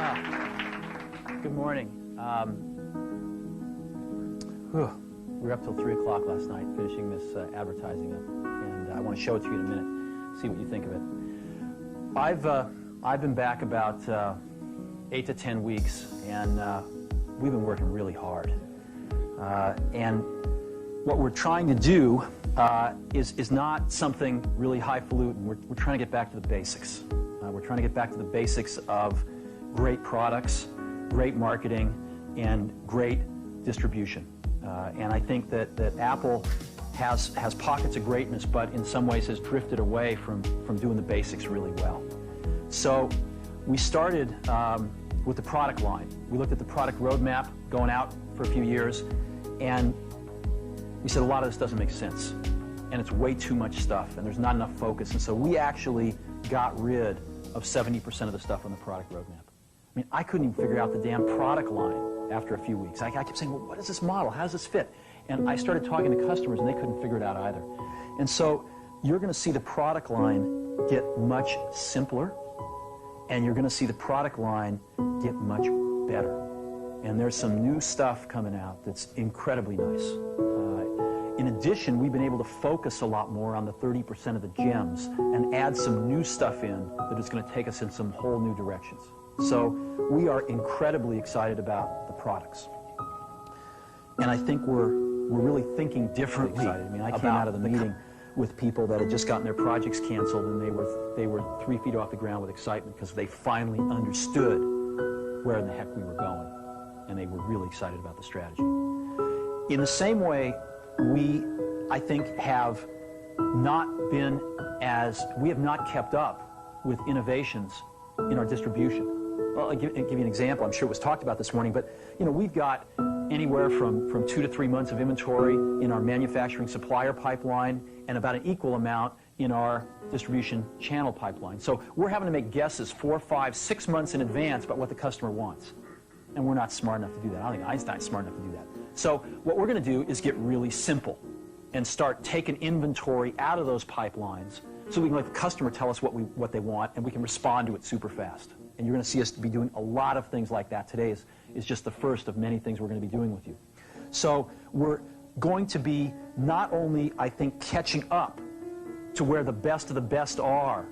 Good morning. We were up till 3 o'clock last night finishing this advertising up, and I want to show it to you in a minute, see what you think of it. I've been back about 8 to 10 weeks, and we've been working really hard. And what we're trying to do is not something really highfalutin. We're trying to get back to the basics. We're trying to get back to the basics of great products, great marketing, and great distribution. And I think that Apple has pockets of greatness, but in some ways has drifted away from doing the basics really well. So we started with the product line. We looked at the product roadmap going out for a few years, and we said a lot of this doesn't make sense. And it's way too much stuff, and there's not enough focus. And so we actually got rid of 70% of the stuff on the product roadmap. I mean, I couldn't even figure out the damn product line after a few weeks. I kept saying, well, what is this model? How does this fit? And I started talking to customers, and they couldn't figure it out either. And so you're going to see the product line get much simpler, and you're going to see the product line get much better. And there's some new stuff coming out that's incredibly nice. In addition, we've been able to focus a lot more on the 30% of the gems and add some new stuff in that is going to take us in some whole new directions. So we are incredibly excited about the products. And I think we're really thinking differently. I mean, I came out of the meeting with people that had just gotten their projects canceled, and they were 3 feet off the ground with excitement because they finally understood where in the heck we were going, and they were really excited about the strategy. In the same way, we, I think, have not kept up with innovations in our distribution. Well, I'll give you an example. I'm sure it was talked about this morning, but we've got anywhere from 2 to 3 months of inventory in our manufacturing supplier pipeline and about an equal amount in our distribution channel pipeline. So we're having to make guesses 4, 5, 6 months in advance about what the customer wants. And we're not smart enough to do that. I don't think Einstein's smart enough to do that. So what we're going to do is get really simple and start taking inventory out of those pipelines so we can let the customer tell us what they want, and we can respond to it super fast. And you're going to see us be doing a lot of things like that. Today is just the first of many things we're going to be doing with you. So we're going to be not only, I think, catching up to where the best of the best are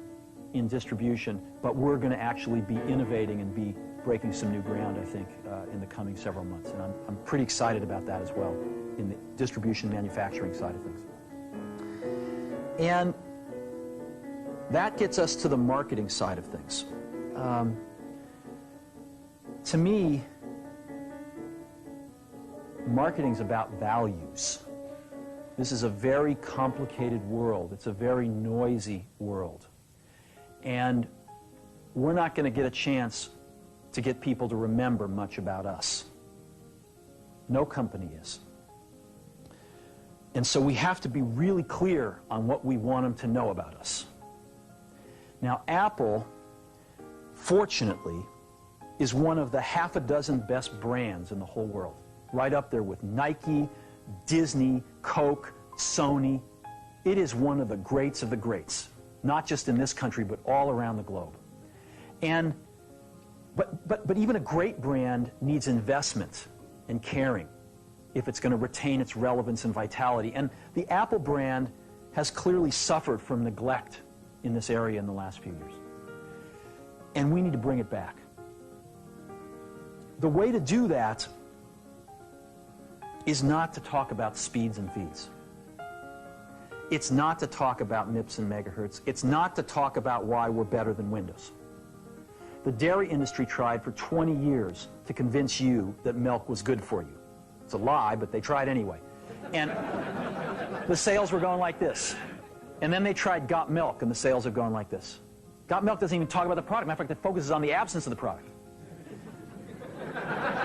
in distribution, but we're going to actually be innovating and be breaking some new ground, I think, in the coming several months. And I'm pretty excited about that as well in the distribution manufacturing side of things. And that gets us to the marketing side of things. To me, marketing's about values. This is a very complicated world. It's a very noisy world. And we're not going to get a chance to get people to remember much about us. No company is. And so we have to be really clear on what we want them to know about us. Now, Apple, fortunately, is one of the half a dozen best brands in the whole world. Right up there with Nike, Disney, Coke, Sony. It is one of the greats of the greats, not just in this country, but all around the globe. And But even a great brand needs investment and caring if it's going to retain its relevance and vitality. And the Apple brand has clearly suffered from neglect in this area in the last few years. And we need to bring it back. The way to do that is not to talk about speeds and feeds. It's not to talk about MIPS and megahertz. It's not to talk about why we're better than Windows. The dairy industry tried for 20 years to convince you that milk was good for you. It's a lie, but they tried anyway. And the sales were going like this. And then they tried Got Milk, and the sales have gone like this. Got Milk doesn't even talk about the product. Matter of fact, it focuses on the absence of the product.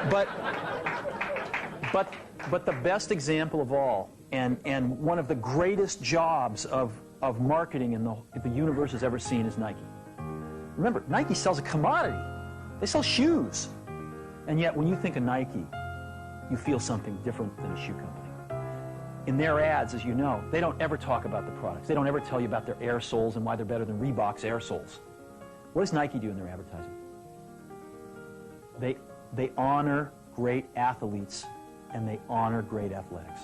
But the best example of all, and one of the greatest jobs of marketing the universe has ever seen is Nike. Remember, Nike sells a commodity. They sell shoes. And yet, when you think of Nike, you feel something different than a shoe company. In their ads, as you know, they don't ever talk about the products. They don't ever tell you about their air soles and why they're better than Reebok's air soles. What does Nike do in their advertising? They honor great athletes, and they honor great athletics.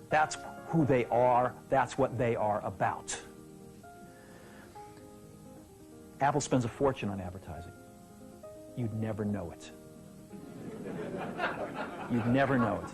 That's who they are. That's what they are about. Apple spends a fortune on advertising. You'd never know it. You'd never know it.